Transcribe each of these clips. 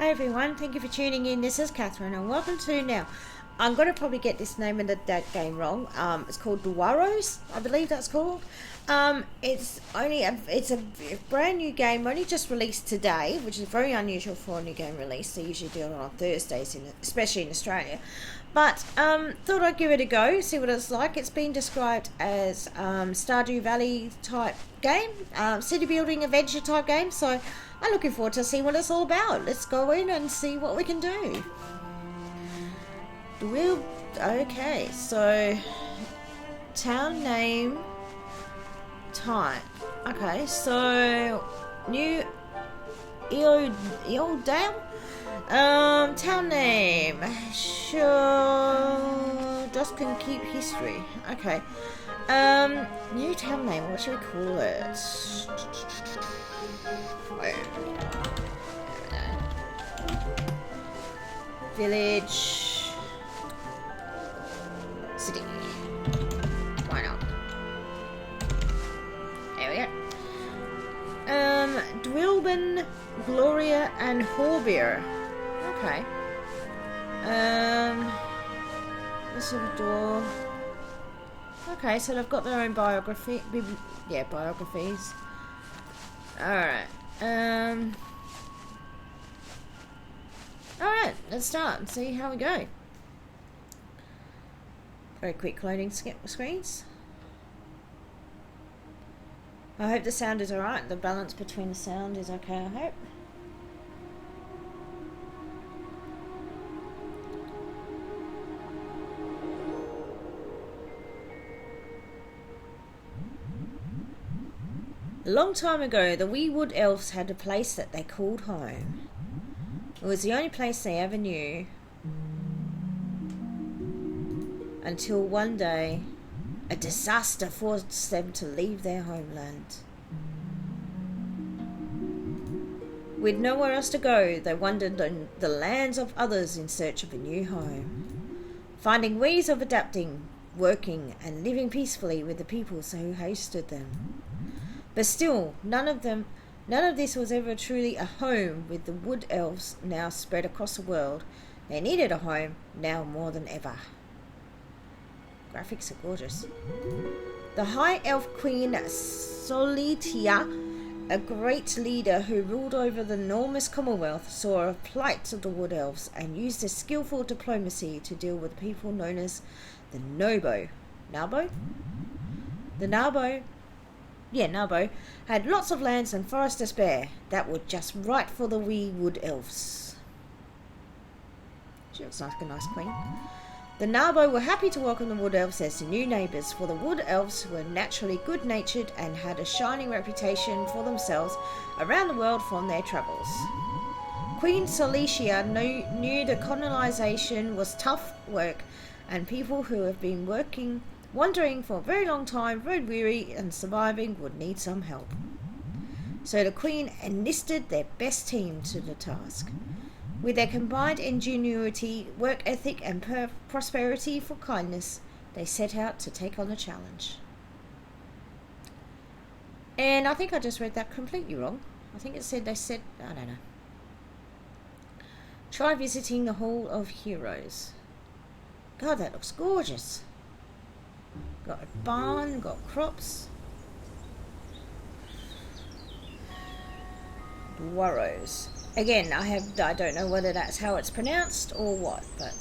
Hi everyone, thank you for tuning in. This is Catherine and welcome to now. I'm going to probably get this name of that game wrong. It's called Dwarrows, I believe that's called. It's a brand new game, only just released today, which is very unusual for a new game release. They usually do it on Thursdays, especially in Australia. But thought I'd give it a go, see what it's like. It's been described as Stardew Valley type game, city building adventure type game. So I'm looking forward to see what it's all about. Let's go in and see what we can do. Okay, so town name type. Okay, so new Eildale. Town name. Sure, just can keep history. Okay. New town name. What should we call it? Village. City. Why not? There we go. Dwilben, Gloria, and Horbeer. Okay. This sort of door. Okay, so they've got their own biography. Yeah, biographies. Alright. Alright, let's start and see how we go. Very quick loading screens. I hope the sound is alright. The balance between the sound is okay, I hope. A long time ago, the wee wood elves had a place that they called home. It was the only place they ever knew. Until one day, a disaster forced them to leave their homeland. With nowhere else to go, they wandered on the lands of others in search of a new home, finding ways of adapting, working, and living peacefully with the peoples who hosted them. But still, none of this was ever truly a home. With the wood elves now spread across the world, they needed a home now more than ever. Graphics are gorgeous. The High Elf Queen Solitia, a great leader who ruled over the enormous Commonwealth, saw a plight of the Wood Elves and used a skillful diplomacy to deal with people known as the Nobo. Nabo? The Nabo? Yeah, Nabo had lots of lands and forests to spare. That was just right for the wee Wood Elves. She looks like a nice queen. The Nabo were happy to welcome the Wood Elves as new neighbours, for the Wood Elves were naturally good-natured and had a shining reputation for themselves around the world from their travels. Queen Solitia knew the colonisation was tough work, and people who have been wandering for a very long time, road weary and surviving, would need some help. So the Queen enlisted their best team to the task. With their combined ingenuity, work ethic, and prosperity for kindness, they set out to take on the challenge. And I think I just read that completely wrong. I think I don't know. Try visiting the Hall of Heroes. God, that looks gorgeous. Got a barn, got crops. Dwarrows. Again, I don't know whether that's how it's pronounced or what, but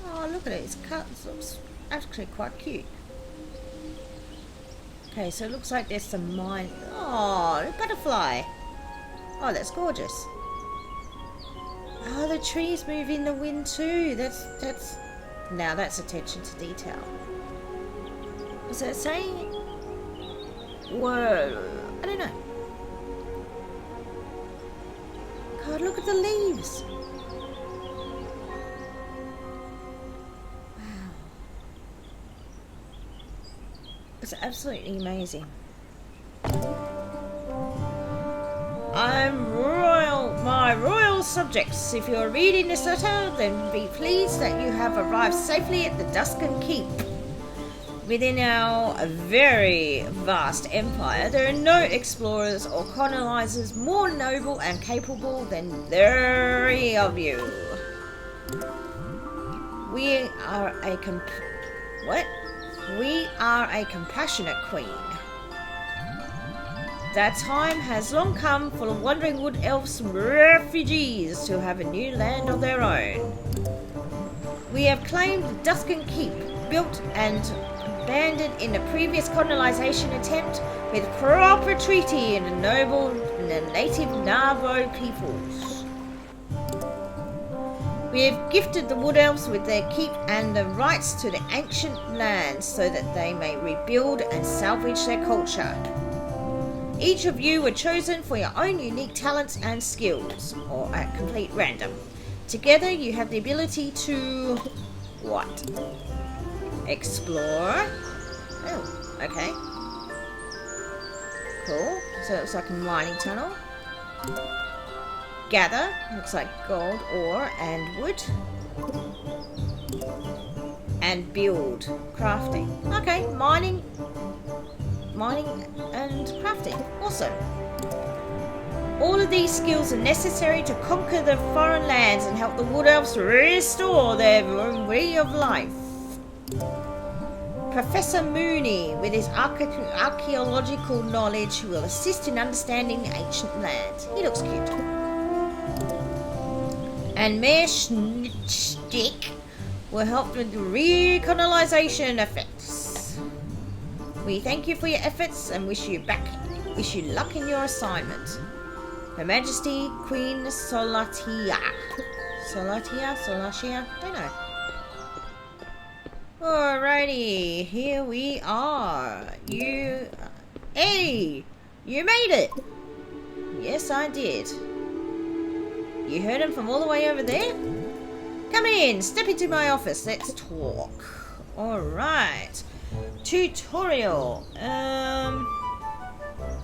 oh, look at it, it's cut. It looks actually quite cute. Okay, so it looks like there's some mine. Oh, a butterfly. Oh, that's gorgeous. Oh, the trees move in the wind too. That's now that's attention to detail. Was it saying? Whoa, I don't know. God, look at the leaves. Wow. It's absolutely amazing. My royal subjects, if you're reading this letter, then be pleased that you have arrived safely at the Duskan Keep. Within our very vast empire, there are no explorers or colonizers more noble and capable than 30 of you. We are a compassionate queen. That time has long come for the wandering wood elves refugees to have a new land of their own. We have claimed Duskin Keep, built and abandoned in a previous colonization attempt with proper treaty in the native Navajo peoples. We have gifted the wood elves with their keep and the rights to the ancient lands so that they may rebuild and salvage their culture. Each of you were chosen for your own unique talents and skills, or at complete random. Together you have the ability to... what? Explore. Oh, okay. Cool. So it looks like a mining tunnel. Gather. Looks like gold, ore, and wood. And build. Crafting. Okay, mining and crafting. Awesome. All of these skills are necessary to conquer the foreign lands and help the wood elves restore their way of life. Professor Mooney, with his archaeological knowledge, will assist in understanding ancient lands. He looks cute. And Mayor Schnick will help with recolonization effects. We thank you for your efforts and wish you luck in your assignment. Her Majesty Queen Solatia. Solatia? Don't know. Alrighty, here we are. Hey! You made it! Yes, I did. You heard him from all the way over there? Come in, step into my office, let's talk. Alright. Tutorial.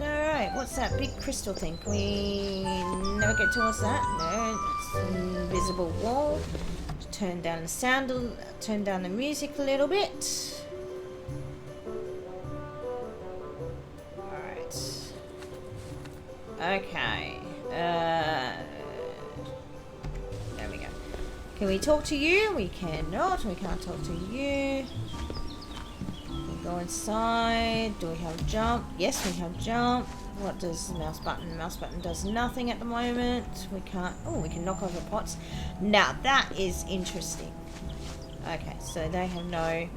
Alright, what's that big crystal thing? Can we never get towards that? No, it's an invisible wall. Turn down the sound, turn down the music a little bit. Alright. Okay. There we go. Can we talk to you? We cannot. We can't talk to you. Go inside. Do we have jump? Yes, we have jump. What does the mouse button? Mouse button does nothing at the moment. We can't... oh, we can knock over pots. Now, that is interesting. Okay, so they have no...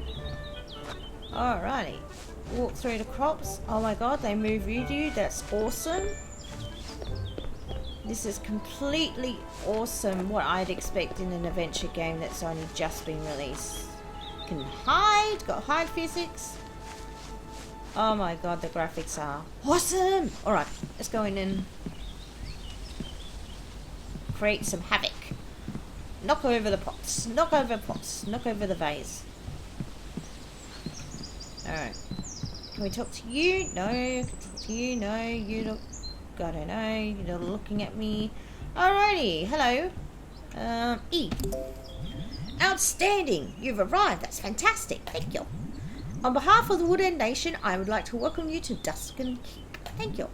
alrighty. Walk through the crops. Oh my god, they move with you. That's awesome. This is completely awesome. What I'd expect in an adventure game that's only just been released. Can hide. Got hide physics. Oh my god, the graphics are awesome! Alright, let's go in and create some havoc. Knock over the pots. Knock over pots. Knock over the vase. Alright. Can we talk to you? No. Can we talk to you? No. You look... I don't know. You're looking at me. Alrighty. Hello. E. Outstanding! You've arrived. That's fantastic. Thank you. On behalf of the Woodend Nation, I would like to welcome you to Duskin Keep. Thank you.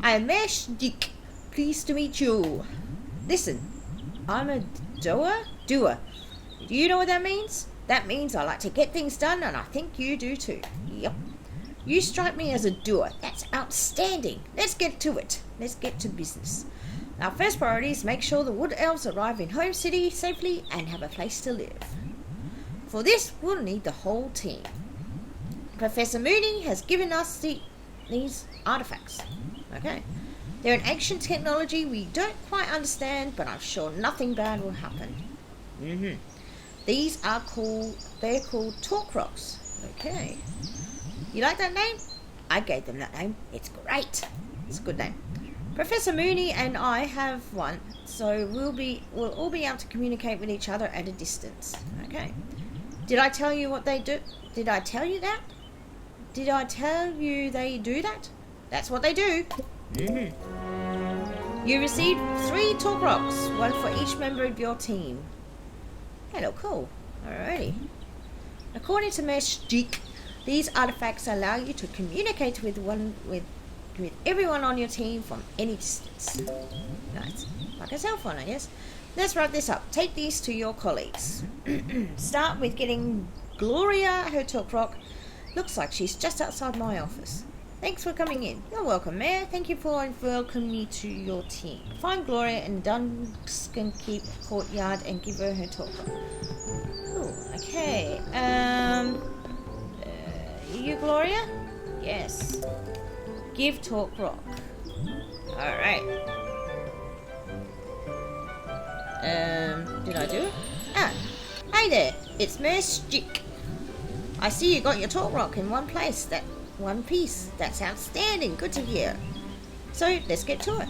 I am Mayor Schnick. Pleased to meet you. Listen, I'm a doer? Doer. Do you know what that means? That means I like to get things done, and I think you do too. Yep. You strike me as a doer. That's outstanding. Let's get to it. Let's get to business. Our first priority is make sure the Wood Elves arrive in Home City safely and have a place to live. For this, we'll need the whole team. Professor Mooney has given us these artifacts. Okay. They're an ancient technology we don't quite understand, but I'm sure nothing bad will happen. They're called Talk Rocks. Okay. You like that name? I gave them that name. It's great. It's a good name. Professor Mooney and I have one, so we'll all be able to communicate with each other at a distance. Okay. Did I tell you what they do? Did I tell you that? Did I tell you they do that? That's what they do. You received 3 Talk Rocks, 1 for each member of your team. Hello, cool. Alrighty. According to Mesh Geek, These artifacts allow you to communicate with everyone on your team from any distance. Nice. Like a cell phone, I guess. Let's wrap this up. Take these to your colleagues. Start with getting Gloria her talk rock. Looks like she's just outside my office. Thanks for coming in. You're welcome, Mayor. Thank you for welcoming me to your team. Find Gloria in Dunscan Keep courtyard and give her her talk rock. Ooh, okay. You Gloria? Yes. Give talk rock. Alright. Did I do it? Ah. Hey there. It's Mayor Stick. I see you got your talk rock in one place. One piece. That's outstanding. Good to hear. So, let's get to it.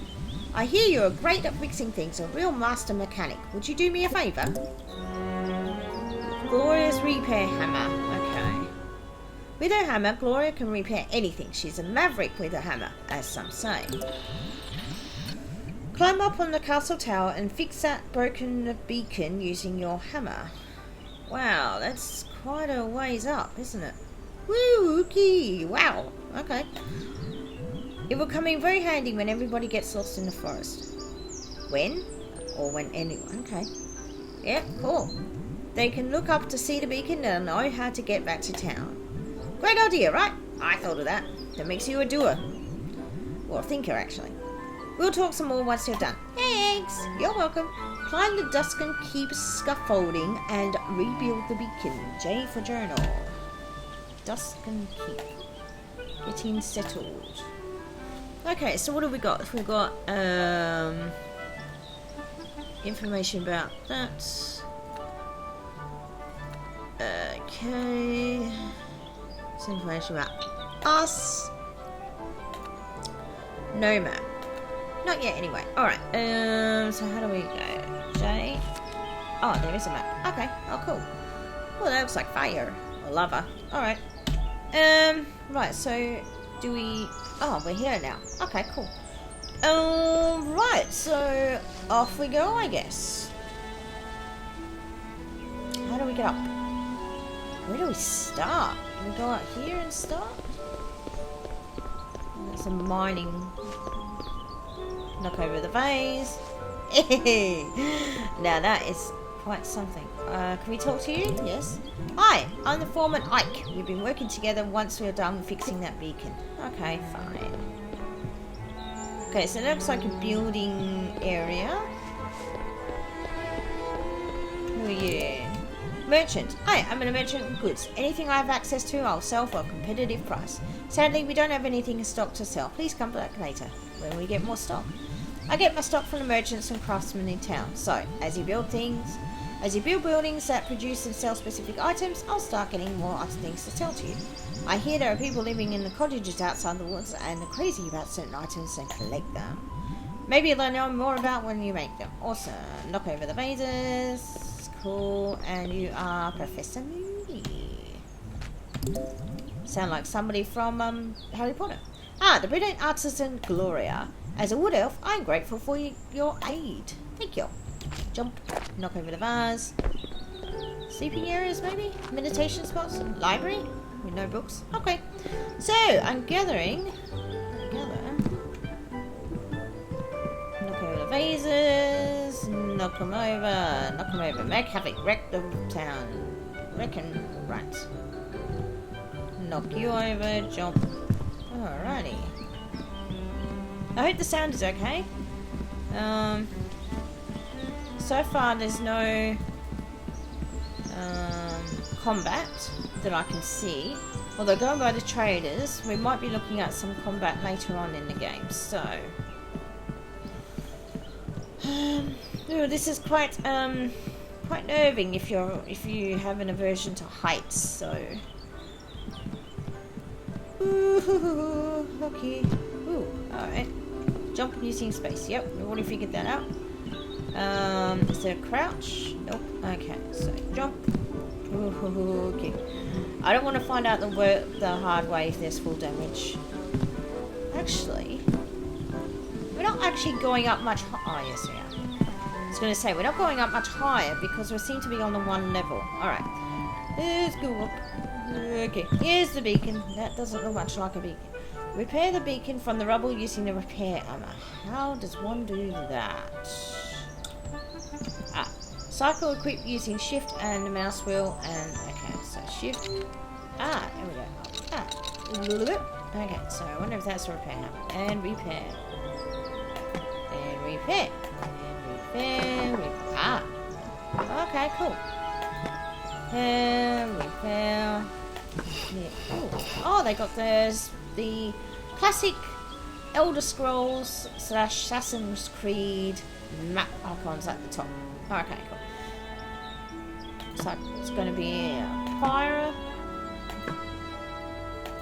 I hear you're great at fixing things, a real master mechanic. Would you do me a favour? Gloria's repair hammer. Okay. With her hammer, Gloria can repair anything. She's a maverick with a hammer, as some say. Climb up on the castle tower and fix that broken beacon using your hammer. Wow, that's quite a ways up, isn't it? Woo, okay. Wow. Okay. It will come in very handy when everybody gets lost in the forest. When? Or when anyone. Okay. Yeah, cool. They can look up to see the beacon and know how to get back to town. Great idea, right? I thought of that. That makes you a doer. Or a thinker, actually. We'll talk some more once you're done. Thanks. You're welcome. Climb the Dunscan Keep scaffolding and rebuild the beacon. J for journal. Dunscan Keep. Getting settled. Okay, so what have we got? We've got information about that. Okay. Some information about us. No map. Not yet, anyway. Alright, so how do we go? J. Oh, there is a map. Okay, oh, cool. Well, that looks like fire. Or lava. Alright. Right, so do we... Oh, we're here now. Okay, cool. Right, so off we go, I guess. How do we get up? Where do we start? Can we go out here and start? There's some mining. Knock over the vase. Now that is quite something. Can we talk to you? Yes. Hi, I'm the foreman Ike. We've been working together once we're done fixing that beacon. Okay, fine. Okay, so it looks like a building area. Who are you? Merchant. Hi, I'm a merchant of goods. Anything I have access to, I'll sell for a competitive price. Sadly, we don't have anything in stock to sell. Please come back later when we get more stock. I get my stock from the merchants and craftsmen in town. So, as you build buildings that produce and sell specific items, I'll start getting more things to sell to you. I hear there are people living in the cottages outside the woods and are crazy about certain items and collect them. Maybe they'll know more about when you make them. Awesome. Knock over the vases. Cool. And you are Professor Moody. Sound like somebody from Harry Potter. Ah, the brilliant artisan Gloria. As a wood elf, I'm grateful for your aid. Thank you. Jump. Knock over the vase. Sleeping areas, maybe? Meditation spots? Library? With no books? Okay. So, I'm gathering. Knock over the vases. Knock them over. Knock them over. Make havoc. Wreck the town. Reckon. Right. Knock you over. Jump. Alrighty. I hope the sound is okay. So far there's no combat that I can see. Although going by the traders, we might be looking at some combat later on in the game. So, ooh, this is quite nerving if you have an aversion to heights. So, ooh, okay. Ooh, all right. Jump using space. Yep, we've already figured that out. Is there a crouch? Nope. Okay, so jump. Ooh, okay. I don't want to find out the hard way if there's full damage. Actually, we're not actually going up much higher. Oh, yes, we are. I was going to say, we're not going up much higher because we seem to be on the one level. Alright. Let's go up. Okay, here's the beacon. That doesn't look much like a beacon. Repair the beacon from the rubble using the repair hammer. How does one do that? Cycle equip using shift and the mouse wheel. And okay, so shift. There we go. A little bit. Okay, so I wonder if that's a repair hammer. And repair. And repair. And repair. Okay, cool. And repair. Yeah. Oh, they got the classic Elder Scrolls / Assassin's Creed map icons at the top. Okay, cool. So it's going to be a fire.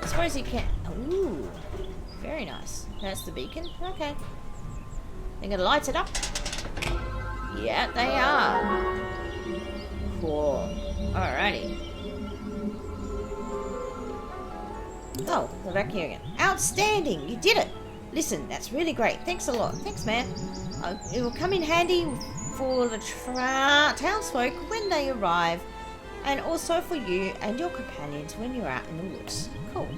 I suppose you can. Ooh, very nice. That's the beacon. Okay. They're going to light it up. Yeah, they are. Cool. Alrighty. Oh, they're back here again. Outstanding! You did it! Listen, that's really great. Thanks a lot. Thanks, man. It will come in handy for the townsfolk when they arrive, and also for you and your companions when you're out in the woods. Cool.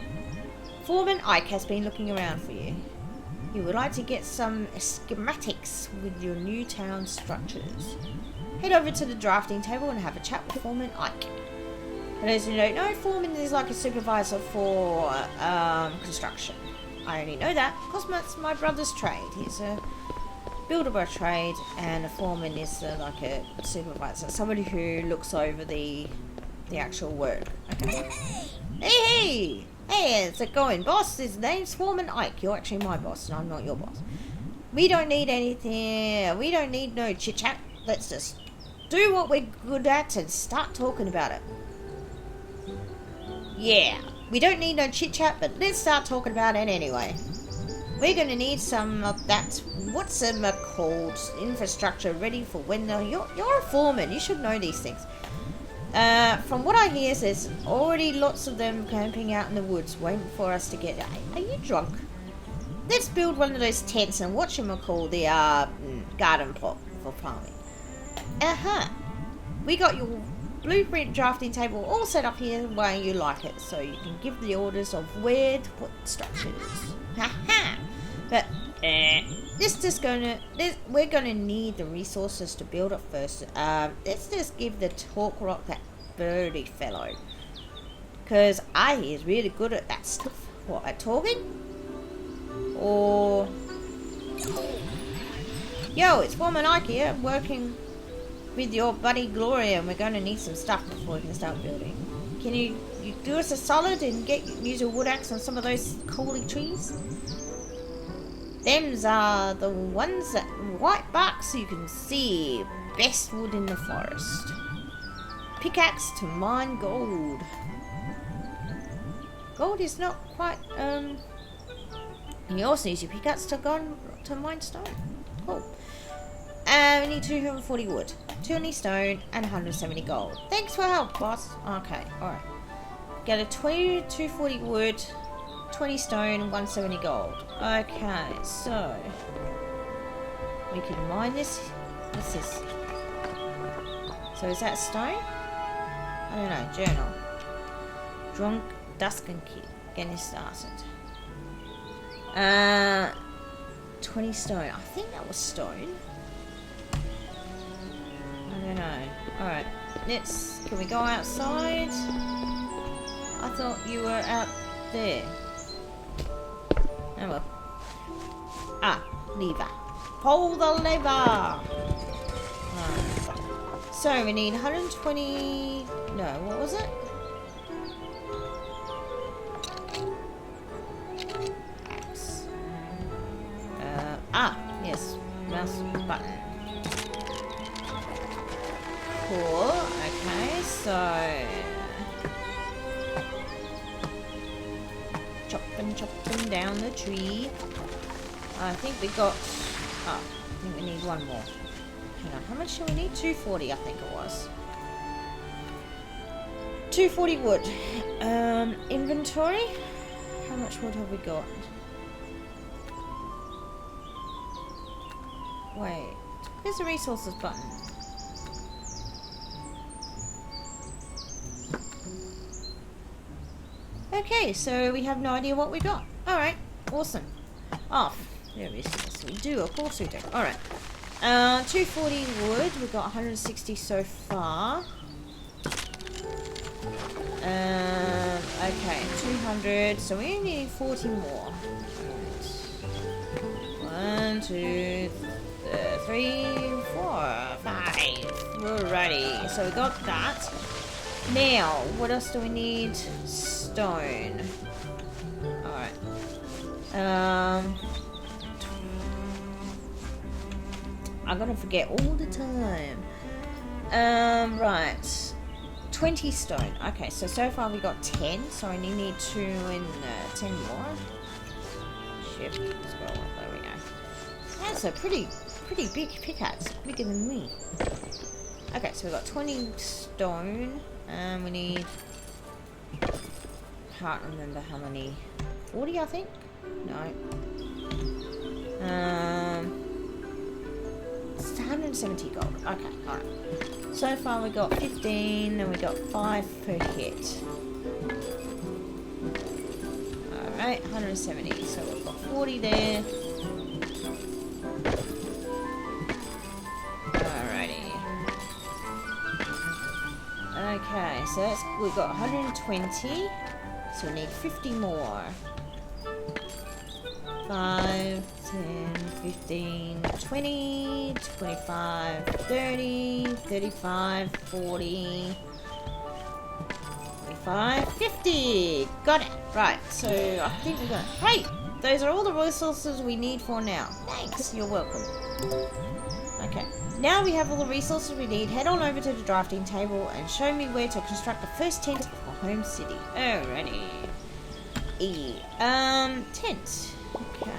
Foreman Ike has been looking around for you. He would like to get some schematics with your new town structures. Head over to the drafting table and have a chat with Foreman Ike. For those who don't know, Foreman is like a supervisor for construction. I only know that because that's my brother's trade. He's a builder by trade, and a foreman is like a supervisor, somebody who looks over the actual work. Okay. Hey, how's it going, boss? His name's Foreman Ike. You're actually my boss, and I'm not your boss. We don't need anything. We don't need no chit chat. Let's just do what we're good at and start talking about it. Yeah, we don't need no chit chat, but let's start talking about it anyway. We're going to need some of that, what's it called, infrastructure ready for when you're a foreman. You should know these things. From what I hear, there's already lots of them camping out in the woods waiting for us to get. Are you drunk? Let's build one of those tents and whatchamacall, the garden plot for farming. We got your blueprint drafting table all set up here the way you like it, so you can give the orders of where to put structures. But we're gonna need the resources to build it first. Let's just give the talk rock that birdie fellow, because he's really good at that stuff. What, at talking? Or yo, it's Foreman Ike here, working with your buddy Gloria, and we're going to need some stuff before we can start building. Can you do us a solid and use a wood axe on some of those coley trees? Them's are the ones that white bark so you can see best wood in the forest. Pickaxe to mine gold. Gold is not quite and you also use your pickaxe to mine stone. Cool. We need 240 wood, 20 stone, and 170 gold. Thanks for help, boss. Okay, alright. Get a 240 wood, 20 stone, 170 gold. Okay, so we can mine this. What's this? So is that stone? I don't know. Journal. Drunk Duskin Kid. Getting started. 20 stone. I think that was stone. I don't know. Alright. Can we go outside? I thought you were out there. Oh well. Lever. Pull the lever! So we need 120... No, what was it? Axe. Yes. Mouse button. Cool. Okay, so... chopping down the tree. I think we got... I think we need one more. Hang on, how much do we need? 240, I think it was. 240 wood. Inventory. How much wood have we got? Wait. Where's the resources button? Okay, so we have no idea what we got. Alright, awesome. Oh, there we yes, we do, of course we do. Alright. 240 wood, we've got 160 so far. Okay, 200, so we only need 40 more. Right. 1, 2, 3, 4, 5. Alrighty, so we got that. Now, what else do we need? Stone. Alright. I'm gonna forget all the time. Right. 20 stone. Okay, so far we got 10, so I only need 2 and 10 more. Shift, scroll up, there we go. That's a pretty big pickaxe, bigger than me. Okay, so we got 20 stone, we need, can't remember how many, 40 I think? No. It's 170 gold. Okay, alright. So far we got 15 and we got 5 per hit. Alright, 170. So we've got 40 there. Alrighty. Okay, so we've got 120. So we need 50 more. 5, 10, 15, 20, 25, 30, 35, 40, 45, 50. Got it. Right, so I think we're going to... Hey! Those are all the resources we need for now. Thanks. You're welcome. Okay. Now we have all the resources we need. Head on over to the drafting table and show me where to construct the first tent for Home City. Alrighty. Tent. Okay,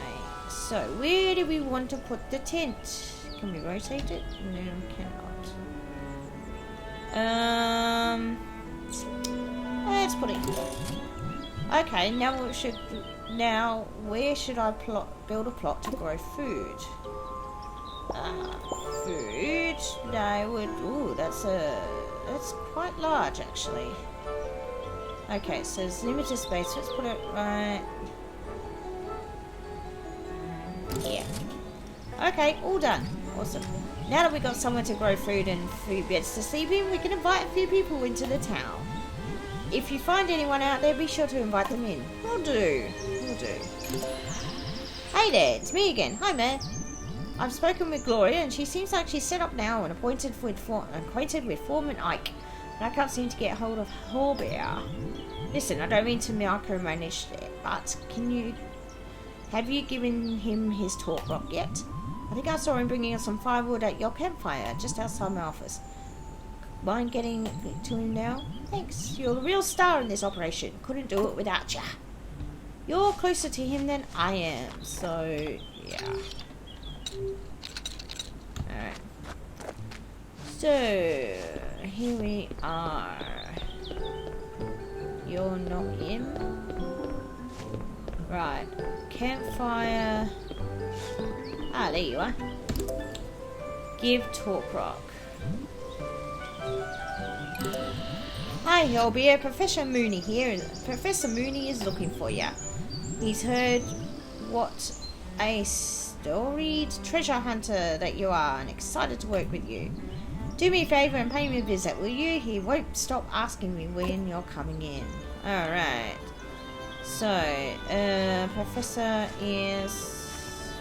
so where do we want to put the tent? Can we rotate it? No, we cannot. Let's put it here. Okay, now where should I build a plot to grow food? Food. No, ooh, that's quite large actually. Okay, so there's limited space. Let's put it right. Yeah. Okay, all done. Awesome. Now that we've got somewhere to grow food and food beds to sleep in, we can invite a few people into the town. If you find anyone out there, be sure to invite them in. Will do. Will do. Hey there, it's me again. Hi, man. I've spoken with Gloria, and she seems like she's set up now and acquainted with Foreman Ike. But I can't seem to get hold of Horbear. Listen, I don't mean to micromanage it, but have you given him his talk rock yet? I think I saw him bringing us some firewood at your campfire just outside my office. Mind getting to him now? Thanks. You're the real star in this operation. Couldn't do it without ya. You're closer to him than I am, so yeah. Alright. So, here we are. You're not him. Right. Campfire. Ah, there you are. Give talk rock. Hi, Horbear. Professor Mooney here. Professor Mooney is looking for you. He's heard what a storied treasure hunter that you are and excited to work with you. Do me a favour and pay me a visit, will you? He won't stop asking me when you're coming in. Alright. So, Professor is,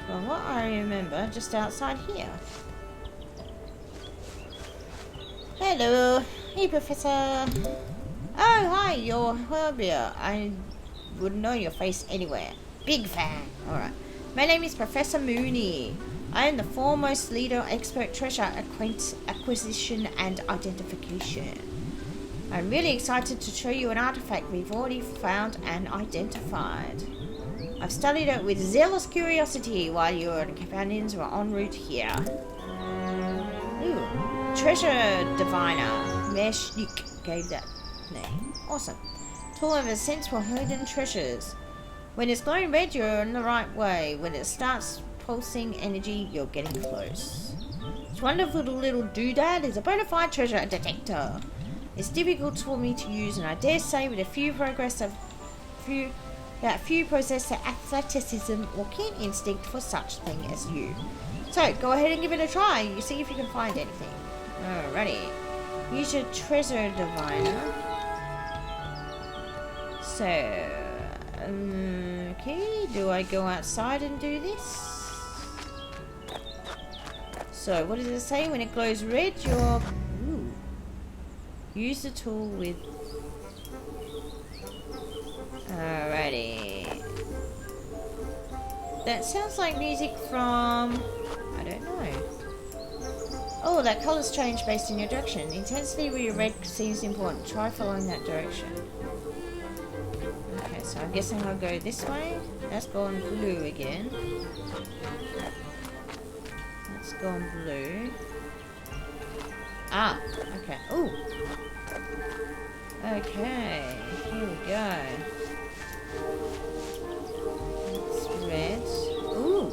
well, what I remember, just outside here. Hello. Hey, Professor. Oh, hi, you're Horbear. I would know your face anywhere. Big fan. Alright. My name is Professor Mooney. I am the foremost leader, expert treasure acquisition and identification. I'm really excited to show you an artifact we've already found and identified. I've studied it with zealous curiosity while your companions were en route here. Ooh, treasure diviner. Meshnik gave that name. Awesome. Tool ever since for hidden treasures. When it's glowing red, you're in the right way. When it starts pulsing energy, you're getting close. This wonderful little doodad is a bona fide treasure detector. It's difficult for me to use, and I dare say with a few progress of few possess the athleticism or keen instinct for such thing as you. So go ahead and give it a try. You see if you can find anything. Alrighty. Use your treasure diviner. So, okay. Do I go outside and do this? So, what does it say? When it glows red, you're... Ooh. Use the tool with... Alrighty. That sounds like music from... I don't know. Oh, that colour's change based on your direction. The intensity where your red seems important. Try following that direction. Okay, so I'm guessing I'll go this way. That's gone blue again. That's gone blue. Ah, okay. Ooh. Okay, here we go. It's red. Ooh.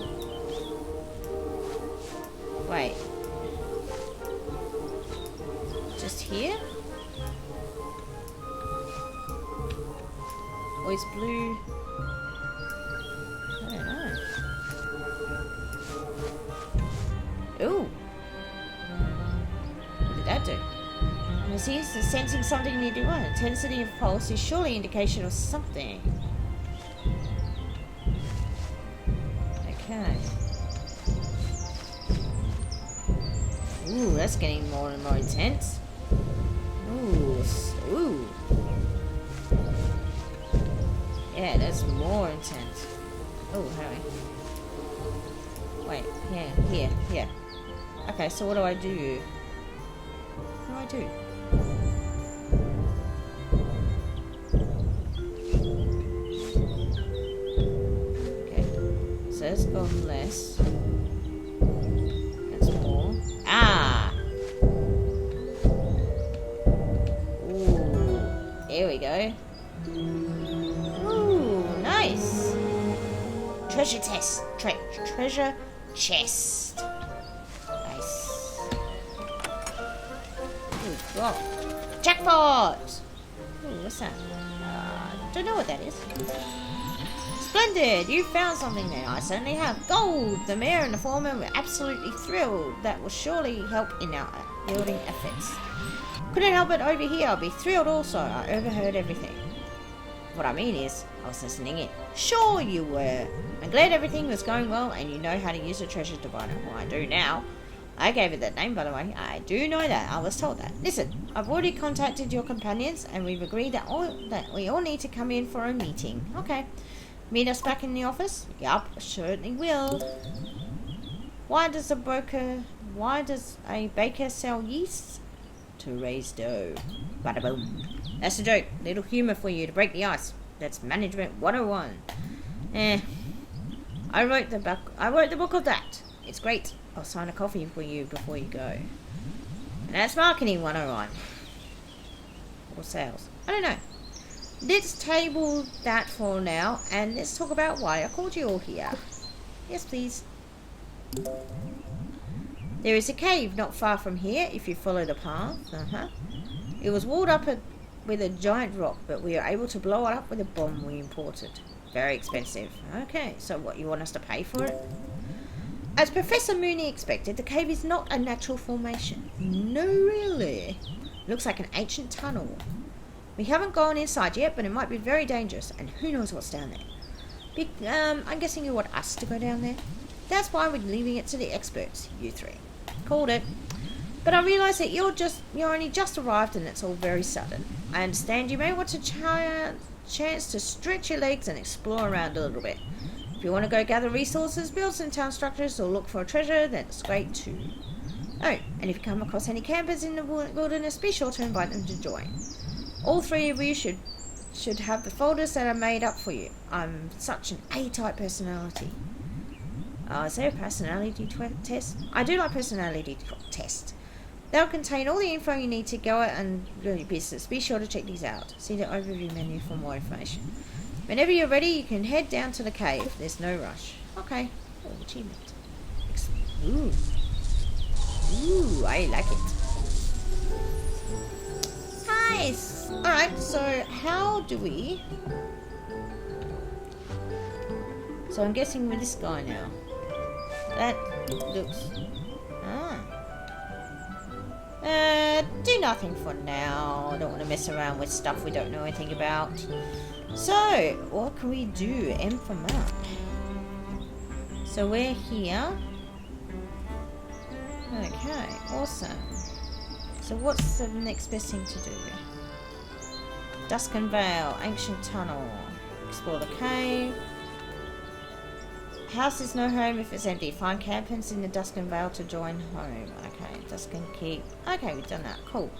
Wait. Just here? Or is blue? I don't know. Ooh. What did that do? And see, it's sensing something near to one. Intensity of pulse is surely indication of something. Okay. Ooh, that's getting more and more intense. Ooh, ooh. Yeah, that's more intense. Oh, hurry. Wait, here. Okay, so what do I do? What do I do? Okay, so it's gone less. That's more. Ah! Ooh, there we go. Ooh, nice. Treasure chest. Treasure chest. Nice. Ooh, wow. Jackpot! Ooh, what's that? Don't know what that is. Splendid! You found something there. I certainly have. Gold! The mayor and the foreman were absolutely thrilled. That will surely help in our building efforts. Couldn't help but overhear. I'll be thrilled also. I overheard everything. What I mean is, I was listening in. Sure you were. I'm glad everything was going well and you know how to use a treasure diviner. Well, I do now. I gave it that name, by the way. I do know that. I was told that. Listen, I've already contacted your companions and we've agreed that we all need to come in for a meeting. Okay. Meet us back in the office? Yup, certainly will. Why does a baker sell yeast? To raise dough. Bada boom. That's a joke. Little humour for you to break the ice. That's Management 101. I wrote the book of that. It's great. I'll sign a copy for you before you go. And that's Marketing 101. Or sales. I don't know. Let's table that for now and let's talk about why I called you all here. Yes, please. There is a cave not far from here if you follow the path. It was walled up with a giant rock, but we were able to blow it up with a bomb we imported. Very expensive. Okay, so what, you want us to pay for it? As Professor Mooney expected, the cave is not a natural formation. No, really. Looks like an ancient tunnel. We haven't gone inside yet, but it might be very dangerous, and who knows what's down there. I'm guessing you want us to go down there? That's why we're leaving it to the experts, you three. Called it. But I realise that you're only just arrived and it's all very sudden. I understand you may want a chance to stretch your legs and explore around a little bit. If you want to go gather resources, build some town structures, or look for a treasure, then it's great too. Oh, and if you come across any campers in the wilderness, be sure to invite them to join. All three of you should have the folders that are made up for you. I'm such an A-type personality. Is there a personality test? I do like personality tests. They'll contain all the info you need to go out and do your business. Be sure to check these out. See the overview menu for more information. Whenever you're ready, you can head down to the cave. There's no rush. Okay. Oh, achievement. Ooh. Ooh, I like it. Nice. Alright, so how do we So I'm guessing with this guy now. That looks... do nothing for now. I don't want to mess around with stuff we don't know anything about. So, what can we do? M for map. So we're here. Okay, awesome. So what's the next best thing to do? Duskin Vale, Ancient Tunnel. Explore the cave. House is no home if it's empty. Find campers in the Duskin Vale to join home. Okay, Duskin Keep. Okay, we've done that. Cool.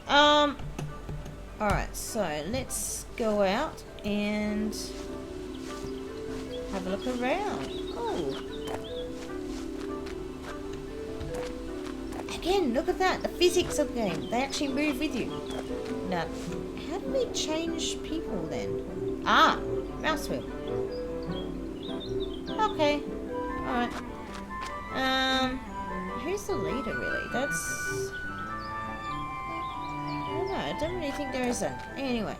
Alright, so let's go out and have a look around. Oh. Again, look at that. The physics of the game. They actually move with you. Now, how do we change people then? Ah, mouse wheel. Okay. Alright. Who's the leader really? That's... I don't know. I don't really think there is a... Anyway.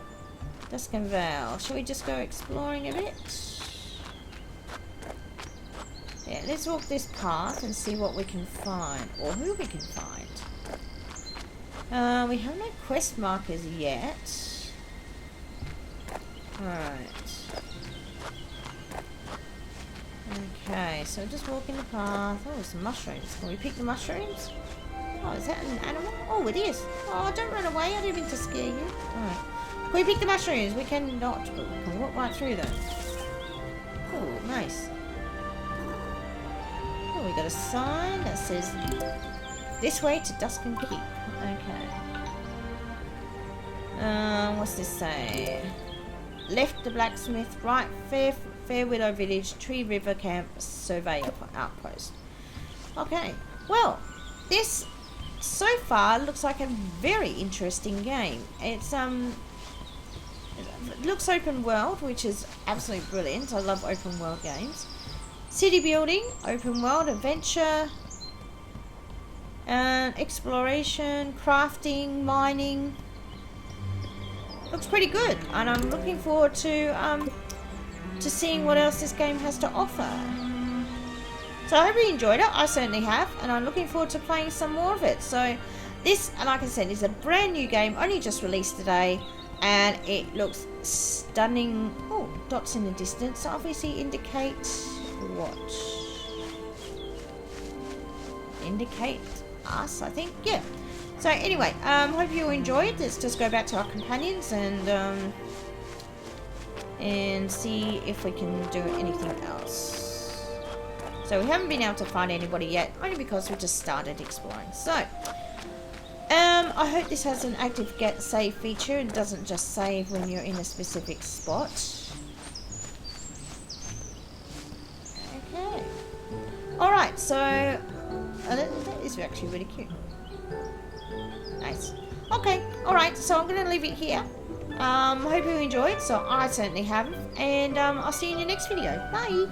Duskin Vale. Shall we just go exploring a bit? Yeah, let's walk this path and see what we can find. Or who we can find. We have no quest markers yet. Alright. Okay, so just walking the path. Oh, some mushrooms. Can we pick the mushrooms? Oh, is that an animal? Oh, it is. Oh, don't run away. I didn't mean to scare you. Alright. Can we pick the mushrooms? We cannot, but we can walk right through them. Oh, nice. Oh, we got a sign that says, this way to Duskin Keep. Okay. What's this say? Left the blacksmith, right, Fair Widow Village, Tree River Camp, Survey Outpost. Okay, well, this so far looks like a very interesting game. It's it looks open world, which is absolutely brilliant. I love open world games. City building, open world, adventure, exploration, crafting, mining. Looks pretty good, and I'm looking forward to seeing what else this game has to offer. So I hope you enjoyed it. I certainly have, and I'm looking forward to playing some more of it. So this, like I said, is a brand new game, only just released today, and it looks stunning. Oh, dots in the distance obviously indicate what? Indicate us, I think. Yeah. So anyway, hope you enjoyed. Let's just go back to our companions and see if we can do anything else. So we haven't been able to find anybody yet, only because we just started exploring. So, I hope this has an active get save feature and doesn't just save when you're in a specific spot. Okay. Alright, so that is actually really cute. Nice. Okay, alright, so I'm going to leave it here. Hope you enjoyed, so I certainly have. And I'll see you in the next video. Bye!